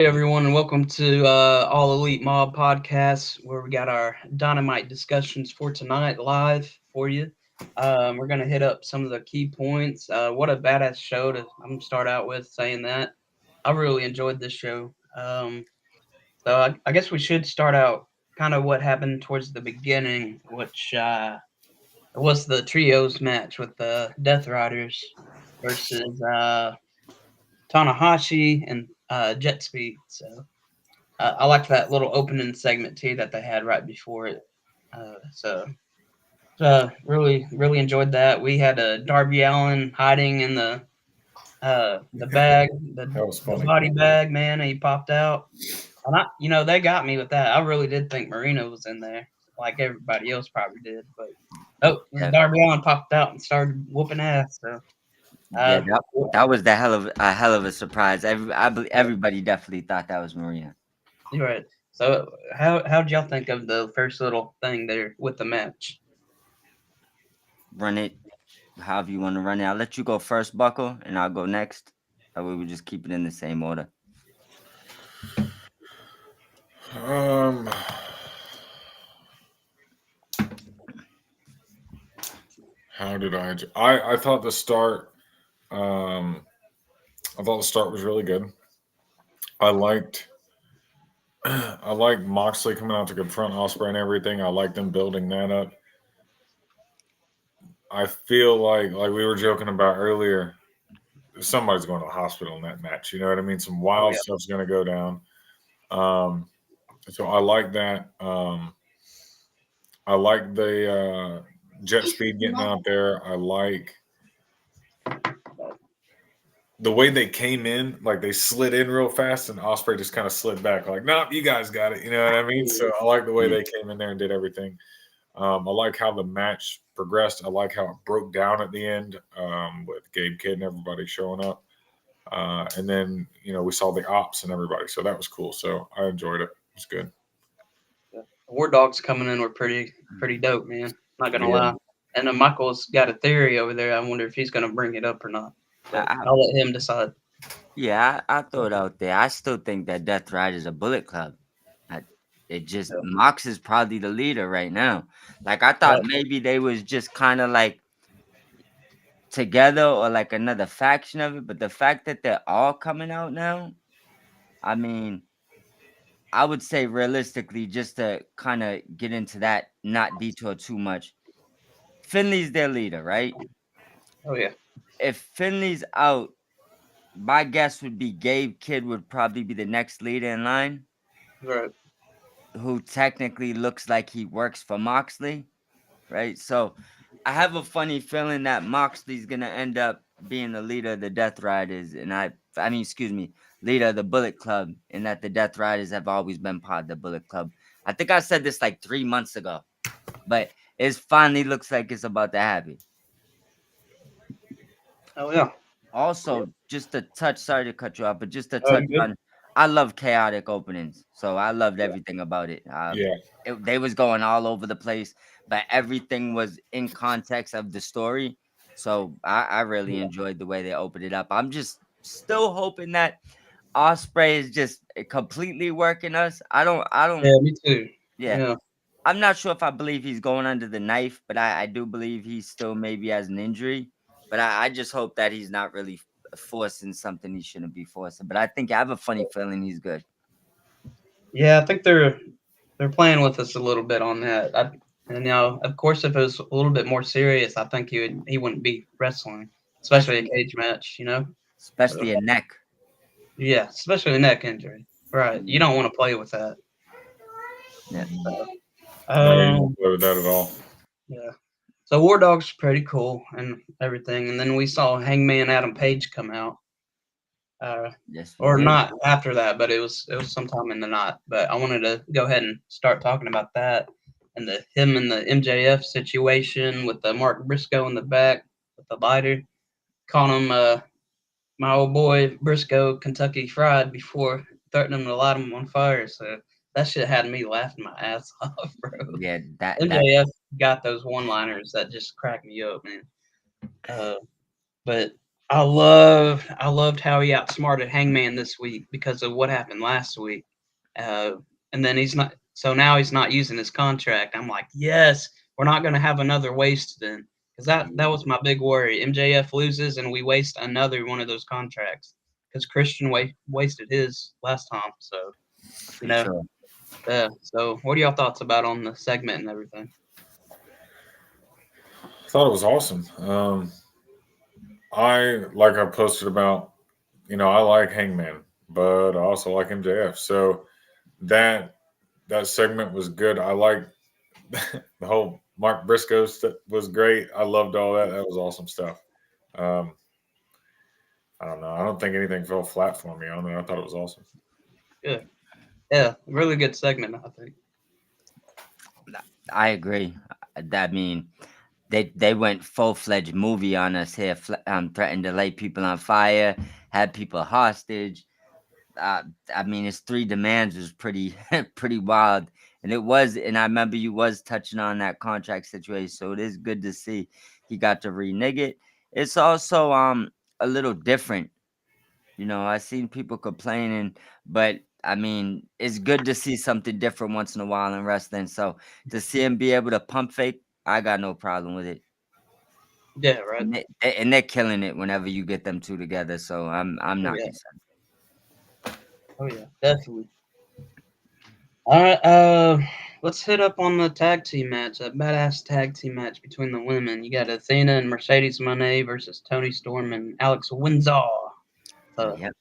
Hey everyone, and welcome to All Elite Mob Podcast, where we got our Dynamite discussions for tonight live for you. We're gonna hit up some of the key points. What a badass show! I'm gonna start out with saying that I really enjoyed this show. So I guess we should start out kind of what happened towards the beginning, which was the trios match with the Death Riders versus Tanahashi and Jet Speed. I liked that little opening segment too that they had right before it. Really enjoyed that. We had Darby Allen hiding in the bag, That was the funny. body bag, man. And he popped out, and they got me with that. I really did think Marino was in there, like everybody else probably did. But oh, Yeah, Darby Allen popped out and started whooping ass. So yeah, uh, that was the hell of a surprise. Everybody definitely thought that was Maria. you're right. So how'd y'all think of the first little thing there with the match? Run it however you want to run it. I'll let you go first, Buckle, and I'll go next. That way we just keep it in the same order. Um, how did I thought the start. Um, I thought the start was really good. I liked. I liked Moxley coming out to confront Osprey and everything. I liked them building that up. I feel like we were joking about earlier. Somebody's going to the hospital in that match. You know what I mean? Some Oh wild yeah, stuff's going to go down. Um, so I like that. I like the jet speed getting out there. I like the way they came in, like they slid in real fast, and Osprey just kind of slid back, like, "No, you guys got it." You know what I mean? So I like the way Yeah, they came in there and did everything. I like how the match progressed. I like how it broke down at the end with Gabe Kidd and everybody showing up, and then we saw the ops and everybody, so that was cool. So I enjoyed it. It was good. the War Dogs coming in were pretty dope, man. Not gonna Yeah. lie. And then Michael's got a theory over there. I wonder if he's gonna bring it up or not. I, But I, I'll let him decide. I throw it out there. I still think that Death Rider is a Bullet Club. I, it just Yeah. Mox is probably the leader right now. Like I thought Yeah. maybe they was just kind of like together or like another faction of it, but the fact that they're all coming out now, I mean, I would say realistically, just to kind of get into that, not detour too much. Finley's their leader, right? Oh yeah. If Finley's out, my guess would be Gabe Kidd would probably be the next leader in line, Right. who technically looks like he works for Moxley, right? So I have a funny feeling that Moxley's gonna end up being the leader of the Death Riders, and I mean, excuse me, leader of the Bullet Club, and that the Death Riders have always been part of the Bullet Club. I think I said this like 3 months ago, but it finally looks like it's about to happen. Oh yeah. Also, just a touch, sorry to cut you off, but just a Oh, touch you good? on, I love chaotic openings, so I loved Yeah. everything about it. Yeah. They was going all over the place, but everything was in context of the story. So I really Yeah. enjoyed the way they opened it up. I'm just still hoping that Osprey is just completely working us. I don't Yeah. Me too. yeah. Yeah. I'm not sure if I believe he's going under the knife, but I do believe he still maybe has an injury. But I just hope that he's not really forcing something he shouldn't be forcing. But I think I have a funny feeling he's good. Yeah. I think they're playing with us a little bit on that. And of course, if it was a little bit more serious, I think he wouldn't be wrestling, especially a Especially cage match. So, especially a neck. yeah, especially a neck injury. Right. You Mm, don't want to play with that. yeah. So, No, you don't um, play with that at all. yeah. So War Dog's pretty cool and everything, and then we saw Hangman Adam Page come out, uh, Yes, we or did. not after that, but it was sometime in the night. But I wanted to go ahead and start talking about that and the him and the MJF situation with the Mark Briscoe in the back with the lighter, calling him my old boy Briscoe Kentucky Fried before threatening to light him on fire. So that shit had me laughing my ass off, bro. Yeah, that MJF got those one-liners that just crack me up, man. Uh, but I loved how he outsmarted Hangman this week because of what happened last week. Uh, and then so now he's not using his contract. I'm like, yes, we're not going to have another waste then, because that was my big worry. MJF loses and we waste another one of those contracts because Christian wasted his last time. So you For know, sure. yeah. So what are y'all thoughts about on the segment and everything? I thought it was awesome. I posted about, I like Hangman, but I also like MJF. So that that segment was good. I like the whole Mark Briscoe was great. I loved all that. That was awesome stuff. Um, I don't know. I don't think anything fell flat for me on it. I thought it was awesome. Good. Yeah, really good segment, I think. I agree. I mean, they went full fledged movie on us here. Threatened to light people on fire, had people hostage. Uh, I mean, his three demands was pretty pretty wild, and it was. And I remember you was touching on that contract situation, so it is good to see he got to renege it. It's also a little different. I seen people complaining, but I mean, it's good to see something different once in a while in wrestling. So to see him be able to pump fake, I got no problem with it. Yeah, right. And they're killing it whenever you get them two together. So I'm Oh not yeah. concerned. Oh yeah, definitely. All right, let's hit up on the tag team match, a badass tag team match between the women. You got Athena and Mercedes Moné versus Tony Storm and Alex Windsor. Uh, Yep.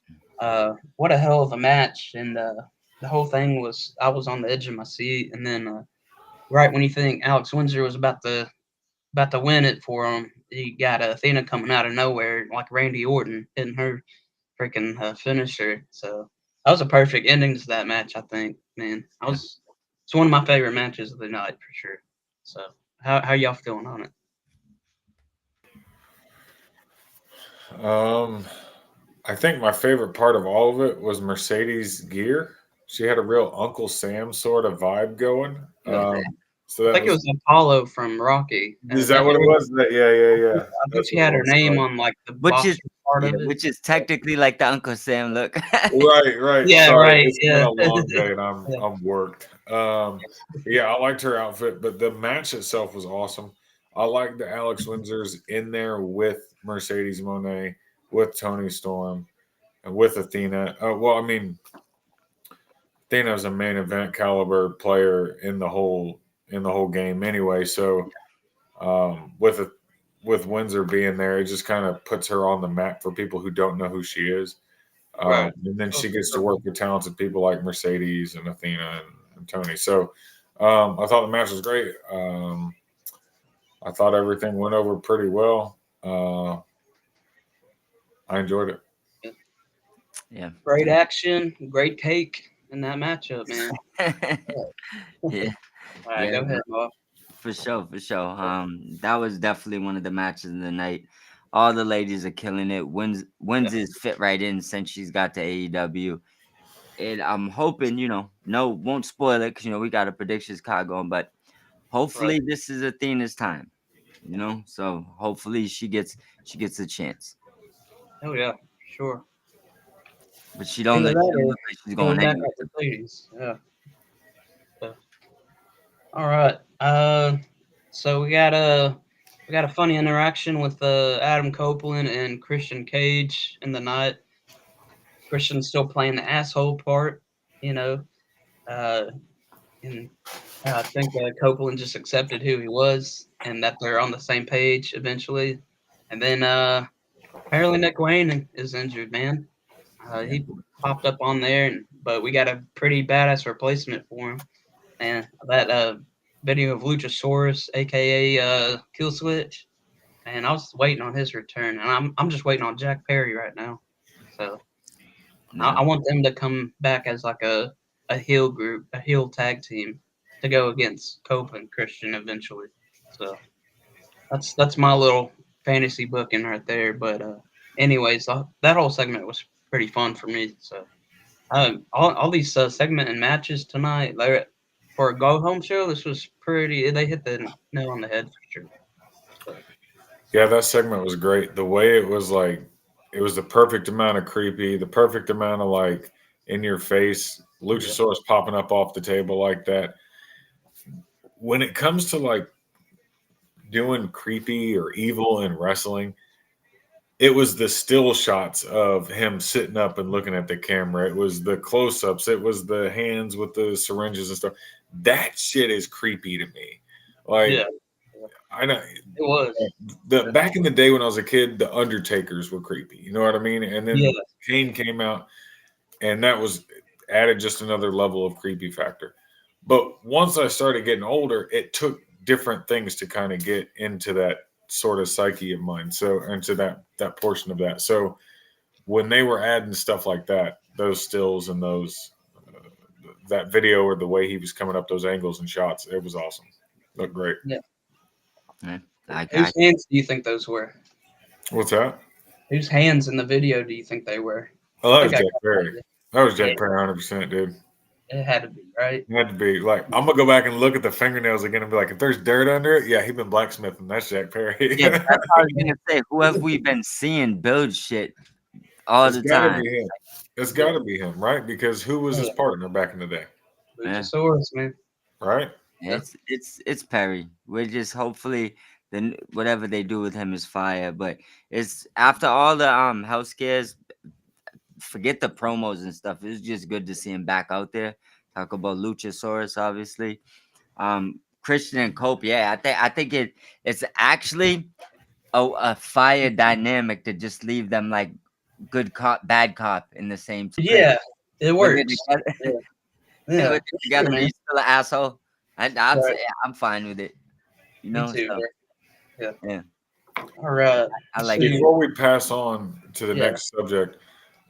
what a hell of a match! And the whole thing was, I was on the edge of my seat, and then right when you think Alex Windsor was about to win it for him, you got Athena coming out of nowhere like Randy Orton hitting her freaking finisher. So that was a perfect ending to that match. I think, man, Yeah. it's one of my favorite matches of the night for sure. So how y'all feeling on it? Um, I think my favorite part of all of it was Mercedes' gear. She had a real Uncle Sam sort of vibe going. I So that think it was. was Apollo from Rocky. Is that what it was? Yeah. I think That's she what it had her was. name Sorry. on like the Which is boxer part yeah, of it. which is technically like the Uncle Sam look. Right. Yeah, Sorry, right. it's been Yeah. a long day and I'm Yeah. I'm worked. Yeah, I liked her outfit, but the match itself was awesome. I like the Alex Windsor's in there with Mercedes Monet, with Tony Storm, and with Athena. Well, I mean, Athena's a main event caliber player in the whole game anyway. So with Windsor being there, it just kind of puts her on the map for people who don't know who she is. Right. And then Oh, she for gets to sure. work with talented people like Mercedes and Athena and Tony. So I thought the match was great. I thought everything went over pretty well. I enjoyed it. Yeah. Yeah. Great action, great cake in that matchup, man. Yeah. All right, Yeah. go ahead, Bob. For sure, for sure. That was definitely one of the matches of the night. All the ladies are killing it. Wins Yeah, is fit right in since she's got to AEW. And I'm hoping, no, won't spoil it because we got a predictions card going, but right. hopefully this is Athena's time. So hopefully she gets a chance. Oh yeah, sure. But she don't Either look that she don't or look like she's go going back anywhere. up with ladies. Yeah. So, all right. So we got a funny interaction with Adam Copeland and Christian Cage in the night. Christian's still playing the asshole part, you know. Uh, and I think Copeland just accepted who he was and that they're on the same page eventually. And then apparently Nick Wayne is injured, man. Yeah. He popped up on there, but we got a pretty badass replacement for him. And that video of Luchasaurus, aka Kill Switch, and I was waiting on his return, and I'm just waiting on Jack Perry right now. So I, Yeah. I want them to come back as like a heel group, a heel tag team to go against Cope and Christian eventually. So that's my little fantasy booking right there. But anyways, that whole segment was pretty fun for me. So all these segment and matches tonight, for a go home show, this was pretty. They hit the nail on the head for sure. So Yeah, that segment was great. The way it was like it was the perfect amount of creepy, the perfect amount of like in your face, Yeah. Luchasaurus popping up off the table like that. When it comes to like doing creepy or evil in wrestling, it was the still shots of him sitting up and looking at the camera. It was the close ups. It was the hands with the syringes and stuff. That shit is creepy to me. Yeah. Like, I know It was. the back in the day when I was a kid, the Undertakers were creepy. You know what I mean? And Yeah. then Kane came out, and that was added just another level of creepy factor. But once I started getting older, it took different things to kind of get into that sort of psyche of mine. So into that portion of that. So when they were adding stuff like that, those stills and those that video or the way he was coming up those angles and shots, it was awesome. Looked great. Yeah. Yeah, I Whose hands do you think those were? What's that? Whose hands in the video do you think they were? Oh, I that think was I Jack got Perry. that. That was Yeah, Jack Perry 100%, dude. it had to be, right? It had to be like I'm gonna go back and look at the fingernails again and be like, if there's dirt under it, yeah, he been blacksmithing. That's Jack Perry. Yeah, that's what I was gonna say. Who have we been seeing build shit all It's the got to time? be him. It's got to be him, right? Because who was Oh, his yeah. partner back in the day, Yeah, Luchasaurus, man. right? Yeah. it's Perry. We're just hopefully then whatever they do with him is fire. But it's after all the health scares, forget the promos and stuff. It's just good to see him back out there. Talk about Luchasaurus, obviously. Christian and Cope, yeah, I think it's actually a fire dynamic to just leave them like good cop, bad cop in the same place. Yeah, it When they're works. together, Yeah, when yeah, they're for together, sure, but man. he's still an asshole. I'd say Right. yeah, I'm fine with it. You Me know, too, so bro. Yeah. yeah, All right. I Let's like see. it. Before we pass on to the Yeah. next subject,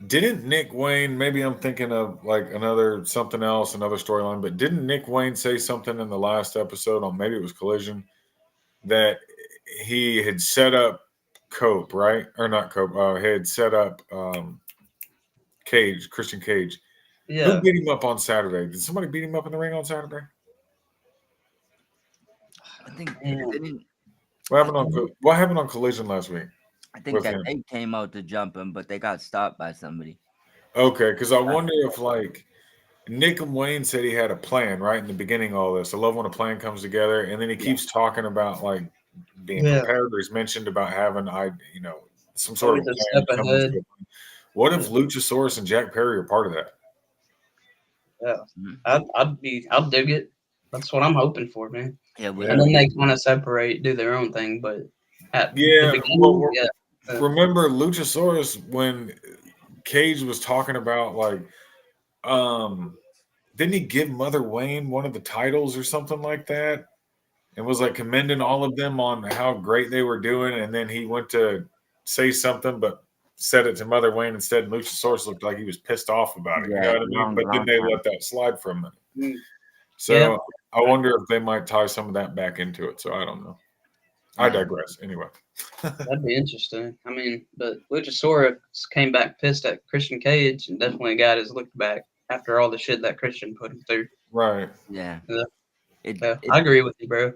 didn't Nick Wayne? Maybe I'm thinking of like another something else, another storyline. But didn't Nick Wayne say something in the last episode on maybe it was Collision that he had set up Cope, right? Or not Cope? He had set up Cage, Christian Cage. Who Yeah. beat him up on Saturday? Did somebody beat him up in the ring on Saturday? I think Man. didn't What happened on Collision last week I think with that him? they came out to jump him, but they got stopped by somebody. Okay, because I wonder if like Nick and Wayne said he had a plan right in the beginning. Of all this, I love when a plan comes together, and then he keeps talking about like being Yeah. prepared. Or he's mentioned about having some sort Always of a a plan step to come into ahead. it. What if Yeah. Luchasaurus and Jack Perry are part of that? Yeah. Mhm. I'd dig it. That's what I'm hoping for, man. Yeah, with Yeah. And then they kind of separate, do their own thing. But at the Yeah, beginning, yeah. remember Luchasaurus when Cage was talking about like didn't he give Mother Wayne one of the titles or something like that? And was like commending all of them on how great they were doing, and then he went to say something but said it to Mother Wayne instead, and Luchasaurus looked like he was pissed off about it. You know yeah, what I mean? But then long they time. let that slide for a minute. Mm, yeah. So I wonder if they might tie some of that back into it. So I don't know. I Yeah. digress. Anyway. That'd be interesting. I mean, but Luchasaurus came back pissed at Christian Cage and definitely got his look back after all the shit that Christian put him through. Right. Yeah. Yeah, It yeah, it I agree with you, bro.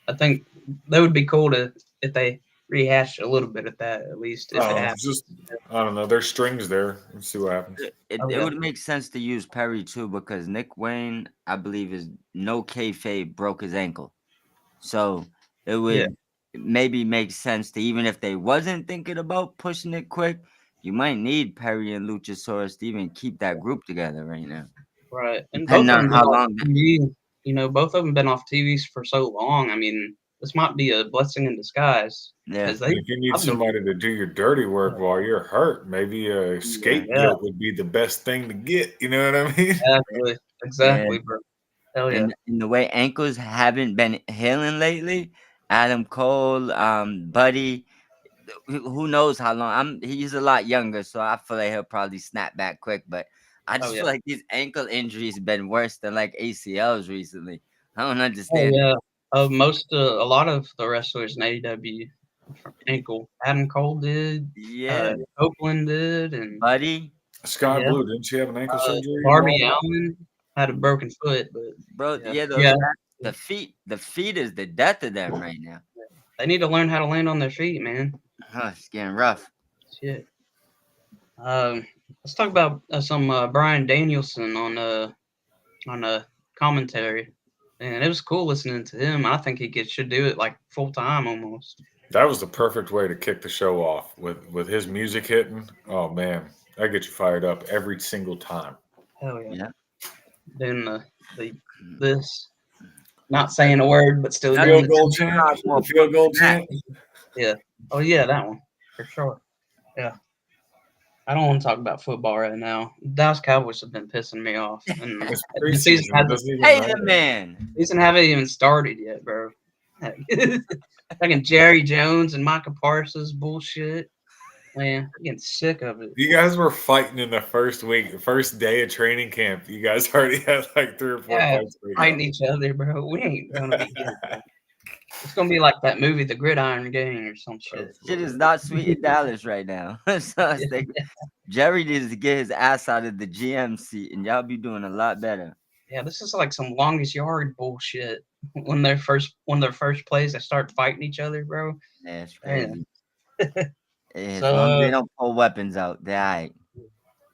I think that would be cool to if they rehash a little bit of that at least if it Oh, happens. it's just I don't know. There's strings there. Let's see what happens. it, Oh it yeah, would make sense to use Perry too because Nick Wayne, I believe, is no kayfabe broke his ankle. So it yeah, would maybe make sense to even if they wasn't thinking about pushing it quick, you might need Perry and Luchasaurus to even keep that group together right now. right. And both Depending of on them been how off long TV. You know, both of them been off TVs for so long. I mean, this might be a blessing in disguise yeah. because they. And if you need I've been, somebody to do your dirty work while you're hurt, maybe a Yeah. yeah, scapegoat would be the best thing to get. You know what I mean? exactly, Yeah. exactly, bro. Hell yeah, In the way ankles haven't been healing lately, Adam Cole, Buddy, who knows how long? He's a lot younger, so I feel like he'll probably snap back quick. But I oh just yeah, feel like these ankle injuries been worse than like ACLs recently. I don't oh understand it. yeah. A lot of the wrestlers in AEW ankle. Adam Cole did, Yeah, Copeland did, and Buddy, Sky yeah, Blue, didn't she have an ankle surgery a while Darby back? Allen had a broken foot, but bro. yeah, Yeah, yeah, the feet is the death of them right now. they need to learn how to land on their feet, man. Huh, it's getting rough. Shit. Let's talk about some Brian Danielson on commentary, and it was cool listening to him. I think should do it like full time almost. That was the perfect way to kick the show off with his music hitting. Oh man, that gets you fired up every single time. Hell yeah! Yeah. Then the this not saying a word but still Now, doing Field the goal you chant. talk more Field goal than that. chant. yeah. Oh yeah, that one for sure. Yeah. I don't want to talk about football right now. Dallas Cowboys have been pissing me off, and It's the season preseason. It hasn't doesn't even Hey, matter. the man. season haven't even started yet, bro. Fucking Jerry Jones and Micah Parsons bullshit. Man, I'm getting sick of it. You guys were fighting in the first week, first day of training camp. You guys already had like 3 or 4 Yeah, fights. fighting each other, bro. We ain't gonna be good, bro. It's gonna be like that movie, The Gridiron Gang, or some shit. Shit is not sweet in Dallas right now. So I think Jerry needs to get his ass out of the GM seat, and y'all be doing a lot better. Yeah, this is like some longest yard bullshit. When their first plays, they start fighting each other, bro. That's Man. crazy. As So, long as they don't pull weapons out, they're all right.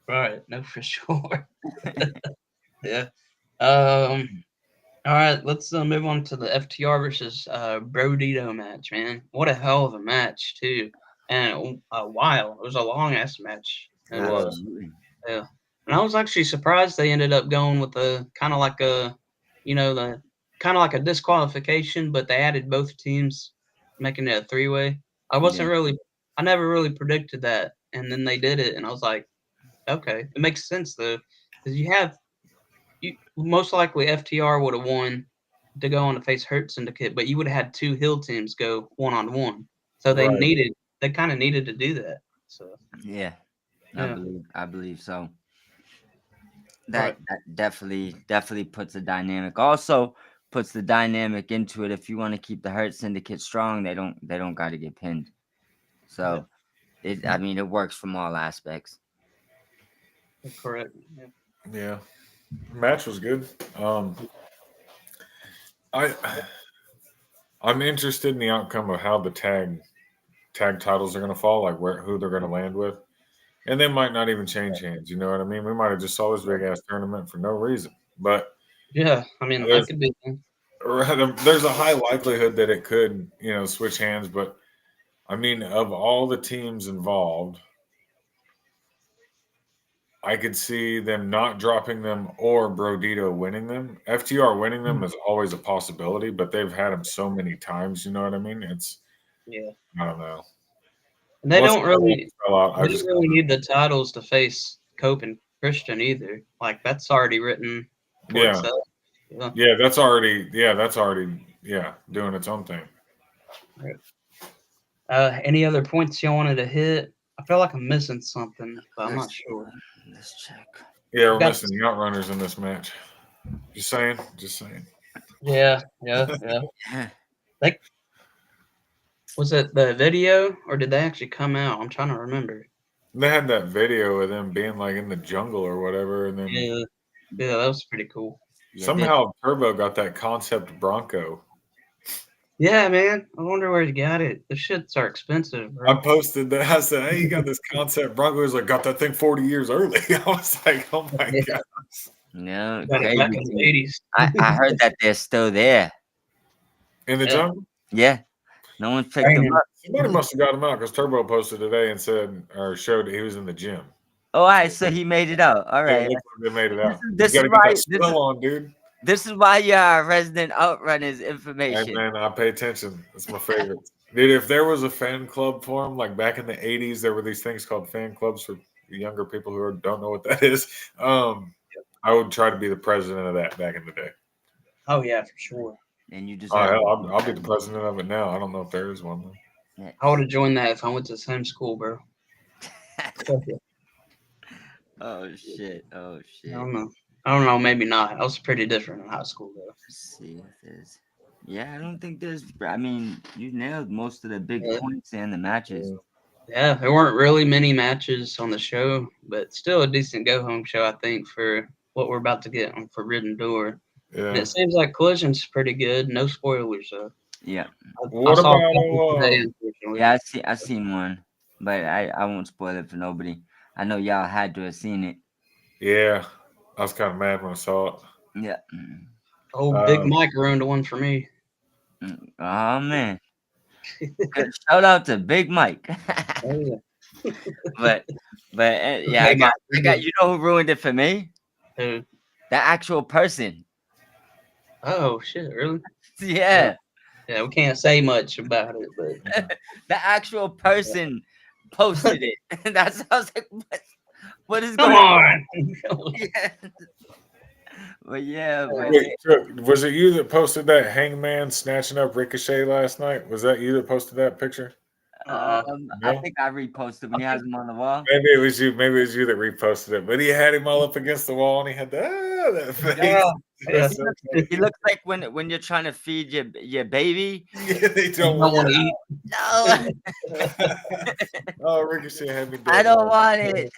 right, no, for sure. Yeah. All right, let's move on to the FTR versus Brodito match, man. What a hell of a match, too. And a while. It was a long ass match. It was. Absolutely. Yeah. And I was actually surprised they ended up going with the kind of like the kind of like a disqualification, but they added both teams, making it a three-way. I never really predicted that. And then they did it, and I was like, okay, it makes sense though. Because you most likely FTR would have won to go on to face Hurt Syndicate, but you would have had two heel teams go one-on-one. So Right. they kind of needed to do that. So Yeah, yeah. I believe so. Right. That definitely puts a dynamic. Also puts the dynamic into it. If you want to keep the Hurt Syndicate strong, they don't got to get pinned. So I mean, it works from all aspects. Correct. Yeah. Yeah. Match was good. I I'm interested in the outcome of how the tag titles are going to fall, like who they're going to land with, and they might not even change hands. You know what I mean? We might have just saw this big ass tournament for no reason, but Yeah, I mean that there's could be. there's a high likelihood that it could switch hands. But I mean, of all the teams involved, I could see them not dropping them or Brodito winning them. FTR winning them is always a possibility, but they've had them so many times. You know what I mean? Yeah, I don't know. and they Once don't really fell out, I they don't just really need the titles to face Cope and Christian either. Like that's already written for yeah. itself. Yeah. That's already doing its own thing. Right. Any other points you wanted to hit? I feel like I'm missing something, but I'm not sure. Let's check. Yeah, we're Got- missing the outrunners in this match. Just saying. Yeah. Like, was it the video or did they actually come out? I'm trying to remember. They had that video of them being like in the jungle or whatever, and then Yeah, that was pretty cool. somehow Turbo got that concept Bronco. Yeah, man. I wonder where he got it. The shits are expensive, bro. I posted that. I said, "Hey, you got this concept Bronco?" He's like, "Got that thing 40 years early." I was like, "Oh my Yeah. god!" No, Got it back in the 80s. I heard that they're still there. In the Yeah. jungle, Yeah, no one picked them up. somebody must have got him out because Turbo posted today and said or showed that he was in the gym. Oh, all right, so he made it out. All Yeah, right. it looks like they made it out. This You is got to get why that swell on, dude. this is why you're our resident outrunners Hey information. man, I pay attention. It's my favorite. Dude, if there was a fan club for him, like back in the 80s, there were these things called fan clubs for younger people who don't know what that is. I would try to be the president of that back in the day. Oh, yeah, for sure. And you just Oh, hell, I'll be the president of it now. I don't know if there is one. Yeah. I would have joined that if I went to the same school, bro. Oh shit. I don't know. Maybe not. I was pretty different in high school, though. Let's see if there's. Yeah, I don't think there's. I mean, you nailed most of the big points and the matches. Yeah, there weren't really many matches on the show, but still a decent go-home show, I think, for what we're about to get on Forbidden Door. Yeah. And it seems like Collision's pretty good. No spoilers, though. Yeah. What about today, unfortunately. Yeah, I seen one, but I won't spoil it for nobody. I know y'all had to have seen it. Yeah, I was kind of mad when I saw it. Yeah. Oh, Big Um, Mike ruined one for me. Oh man. Good shout out to Big Mike. Oh, yeah. but yeah, Big Mike. I got you know who ruined it for me? Who? The actual person. Oh shit! Really? Yeah. Yeah, we can't say much about it, but The actual person posted it. That's I was like, what is come going on. on? Yeah. But yeah, but wait, Chuck, was it you that posted that hangman snatching up Ricochet last night? Was that you that posted that picture? Uh, I No. think I reposted when he has him on the wall. Maybe it was you. Maybe it was you that reposted it. But he had him all up against the wall, and he had that face. yeah, yeah. That's so funny. He looks like when you're trying to feed your baby. Yeah, they You don't don't want want to eat. No, Oh, Ricochet had me I dead. don't want it.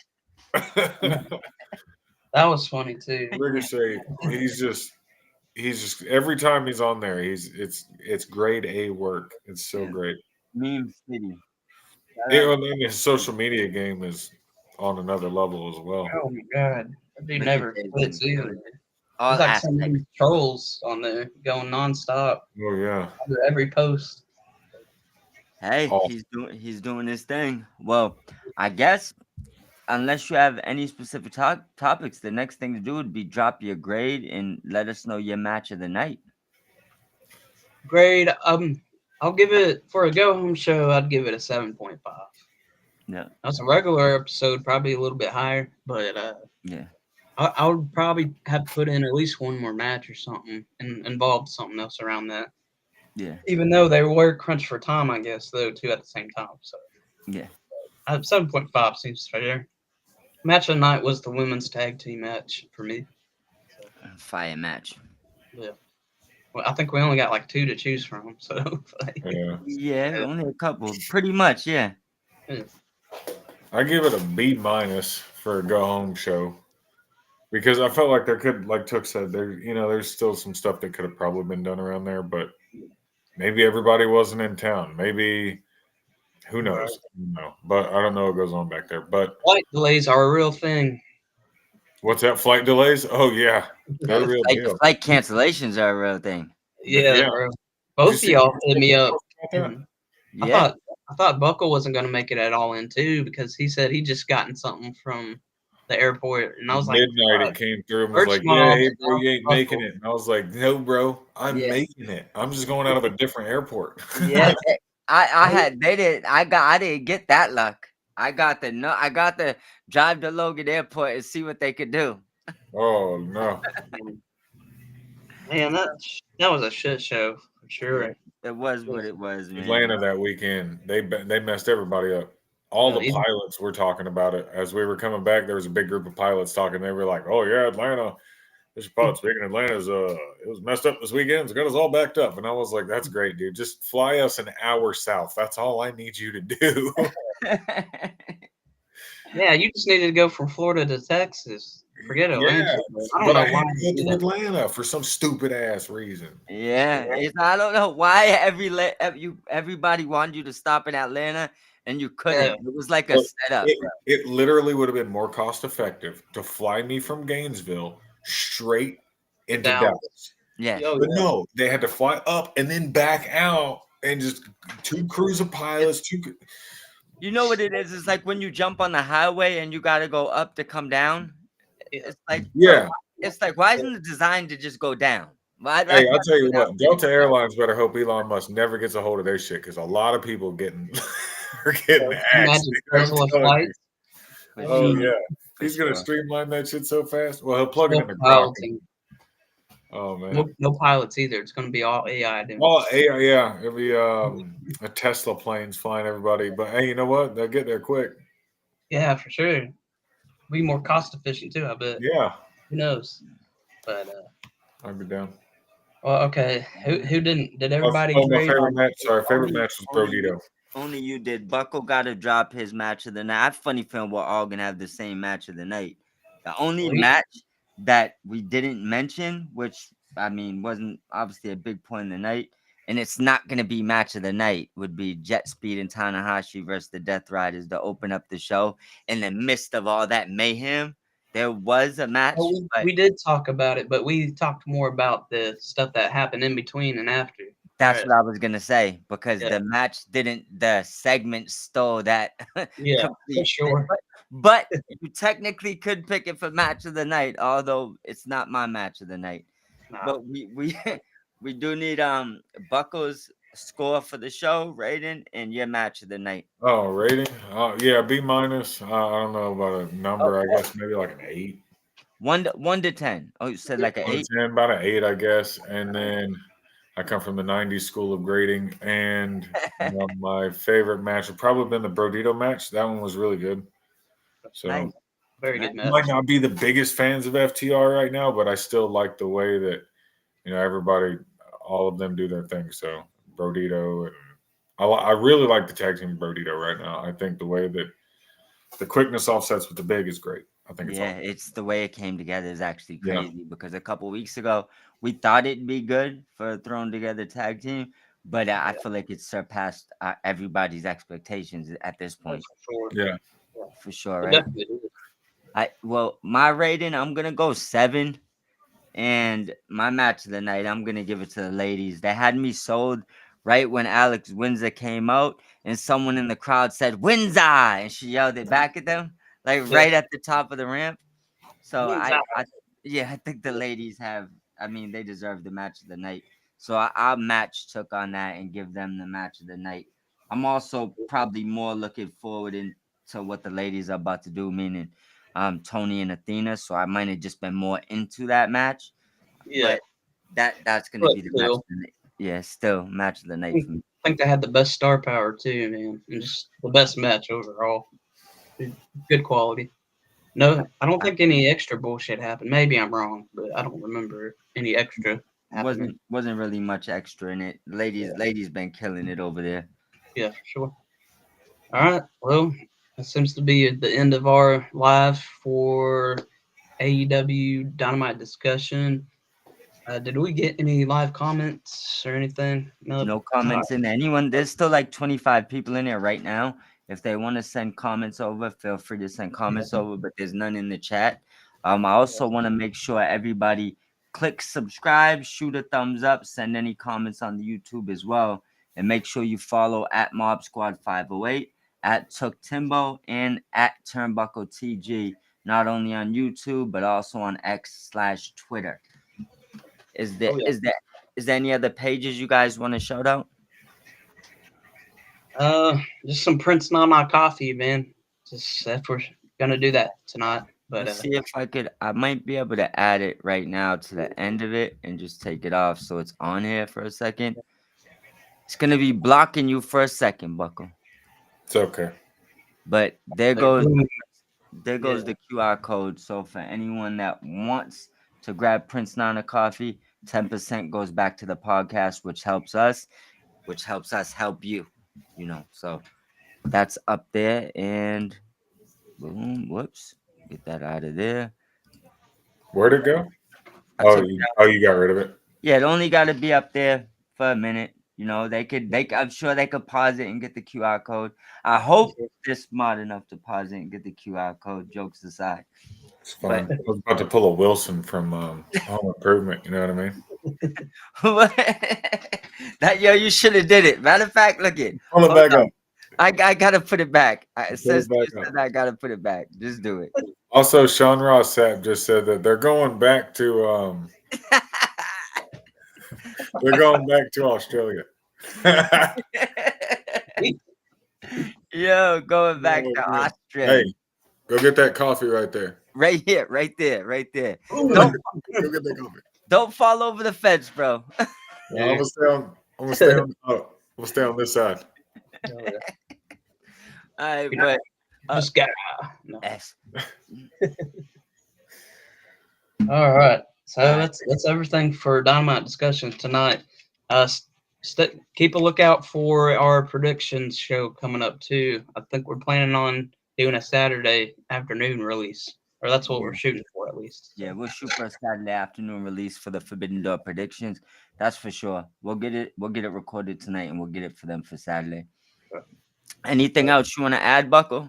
That was funny too. Ricochet, he's just every time he's on there, it's grade A work. It's so Yeah. great. Meme city. And then his social media game is on another level as well. Oh my god, that dude never Ricochet's quits in either. all There's like some of aspects. these trolls on there going nonstop Oh yeah. under every post. Hey, Awesome. he's doing his thing. Well, I guess unless you have any specific topics, the next thing to do would be drop your grade and let us know your match of the night. Grade, I'll give it for a go home show. I'd give it a 7.5. Yeah, That's a regular episode, probably a little bit higher, but yeah, I would probably have to put in at least one more match or something and involve something else around that. yeah, Even though they were crunched for time, I guess though too at the same time. So yeah. 7.5 seems fair. Match of the night was the women's tag team match for me. So, Fire match. yeah. Well, I think we only got like two to choose from. So, Yeah. Yeah, only a couple. Pretty much, yeah. yeah. I give it a B minus for a go home show. Because I felt like there could, like Took said, there's still some stuff that could have probably been done around there, but maybe everybody wasn't in town. Maybe who Right. knows? No, but I don't know what goes on back there. But Flight delays are a real thing. what's that? Flight delays? Oh yeah, they're a real deal. Flight cancellations are a real thing. Yeah, Yeah. bro. Did Both you of see y'all hit me up. about that? and Yeah, I thought Buckle wasn't gonna make it at all in too because he said he just gotten something from the airport, and I was like, Midnight, "Fuck." it came through and was First like, of "Yeah, all, hey bro, you ain't making Buckle. it." And I was like, "No, bro, I'm Yeah. making it. I'm just going out of a different airport." yeah. I had they did I didn't get that luck. I got the drive to Logan Airport and see what they could do. Oh no. Man, that was a shit show for sure. Yeah, it was what it was, man. Atlanta that weekend, they messed everybody up. All the Yeah. pilots were talking about it as we were coming back. There was a big group of pilots talking. They were like, "Oh yeah, Atlanta. This pilot speaking. Atlanta's it was messed up this weekend. It's got us all backed up." And I was like, "That's great, dude. Just fly us an hour south. That's all I need you to do." Yeah, you just needed to go from Florida to Texas. Forget Atlanta. Yeah, I don't but know I had why. to go to Atlanta for some stupid ass reason. Yeah, I don't know why everybody wanted you to stop in Atlanta and you couldn't. Yeah. It was like a But setup. it literally would have been more cost effective to fly me from Gainesville straight into Dallas. Dallas. Yes. Oh, But yeah. no, they had to fly up and then back out and just two crews of pilots. You know what it is? It's like when you jump on the highway and you got to go up to come down. Yeah. It's like, Yeah. it's like, why isn't it designed to just go down? Why, Hey, I'll tell you go what, down? Delta Airlines better hope Elon Musk never gets a hold of their shit because a lot of people are getting axed. Imagine I'm Tesla telling you. flights. For Oh sure, yeah, for he's gonna sure. streamline that shit so fast. Well, he'll plug it No in the Grok. piloting. Oh man. No pilots either. It's going to be all AI. Doing Oh yeah, it'll be a Tesla planes flying everybody. But hey, you know what? They'll get there quick. Yeah, for sure. Be more cost efficient too, I bet. Yeah, Who knows? But I'd be down. well, okay. Who didn't? Did My everybody grade? favorite match. Sorry, favorite Only- match was only Brodito. Only you did. Buckle got to drop his match of the night. I have a funny feeling we're all gonna have the same match of the night. The only Well, he- match that we didn't mention, which I mean wasn't obviously a big point in the night, and it's not going to be match of the night, would be Jet Speed and Tanahashi versus the Death Riders to open up the show. In the midst of all that mayhem, there was a match. Oh, we did talk about it, but we talked more about the stuff that happened in between and after. That's what I was going to say, because Yeah. the segment stole that Yeah, for complete. sure. But you technically could pick it for match of the night, although it's not my match of the night. Nah. But we do need Buckles score for the show, rating, and your match of the night. Oh, rating? Yeah, B minus. I don't know about a number. I guess maybe like an 8. 1 to 10. Oh, you said like an 8. 10, about an 8, I guess. And then I come from the '90s school of grading, and my favorite match would probably been the Brodito match. That one was really good. So Nice. Very good match. might not be the biggest fans of FTR right now, but I still like the way that everybody, all of them do their thing. So Brodito, and I really like the tag team Brodito right now. I think the way that the quickness offsets with the big is great. I think it's awesome. It's the way it came together is actually crazy, because a couple weeks ago we thought it'd be good for a thrown together tag team, but I feel like it surpassed everybody's expectations at this point. For sure. Yeah, For sure, It right? definitely is. My rating, I'm gonna go 7, and my match of the night, I'm gonna give it to the ladies. They had me sold right when Alex Windsor came out, and someone in the crowd said "Windsor," and she yelled it back at them, like right at the top of the ramp. So Windsor. I think the ladies they deserve the match of the night. So I'll match took on that and give them the match of the night. I'm also probably more looking forward into what the ladies are about to do, meaning Tony and Athena. So I might have just been more into that match. Yeah. But that's gonna But be the match still, of the night. Yeah, still match of the night for me. I think they had the best star power too, man, and just the best match overall. Good quality. No, I don't think any extra bullshit happened. Maybe I'm wrong, but I don't remember any extra happening. Wasn't really much extra in it. Ladies been killing it over there. Yeah, for sure. All right. Well, that seems to be the end of our live for AEW Dynamite discussion. Did we get any live comments or anything? No comments in anyone. There's still like 25 people in there right now. If they want to send comments over, feel free to send comments over, but there's none in the chat. I also want to make sure everybody click subscribe, shoot a thumbs up, send any comments on the YouTube as well. And make sure you follow at Mob Squad 508, at Took Timbo, and at Turnbuckle TG, not only on YouTube, but also on X/Twitter. Is there any other pages you guys want to shout out? Just some Prince Nana coffee, man. Just if we're gonna do that tonight. But Let's see if I might be able to add it right now to the end of it and just take it off so it's on here for a second. It's gonna be blocking you for a second, Buckle. it's okay. But there goes the QR code. So for anyone that wants to grab Prince Nana coffee, 10% goes back to the podcast, which helps us help you. So that's up there, and boom, whoops, get that out of there. Where'd it go? You got rid of it. Yeah, it only got to be up there for a minute. I'm sure they could pause it and get the QR code. I hope they're smart enough to pause it and get the QR code. Jokes aside, it's fine. I was about to pull a Wilson from Home Improvement. You know what I mean? You should have did it. Matter of fact, look it. Pull it back up. I gotta put it back. I gotta put it back. Just do it. Also, Sean Ross just said that they're going back to Australia. Yo, going back to Australia. Hey, go get that coffee right there. Right here, right there, right there. Go get that coffee. Don't fall over the fence, bro. No, I'm gonna stay on this side. All right, but just got S. All right. So that's everything for Dynamite discussion tonight. Keep a lookout for our predictions show coming up too. I think we're planning on doing a Saturday afternoon release. or that's what we're shooting for at least. So. Yeah, we'll shoot for a Saturday afternoon release for the Forbidden Door predictions. That's for sure. We'll get it recorded tonight, and we'll get it for them for Saturday. Anything else you want to add, Buckle?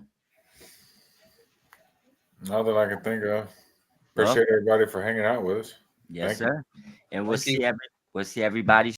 Not that I can think of. Well, Appreciate everybody for hanging out with us. yes, Thank you. sir. And we'll Thank you. see everybody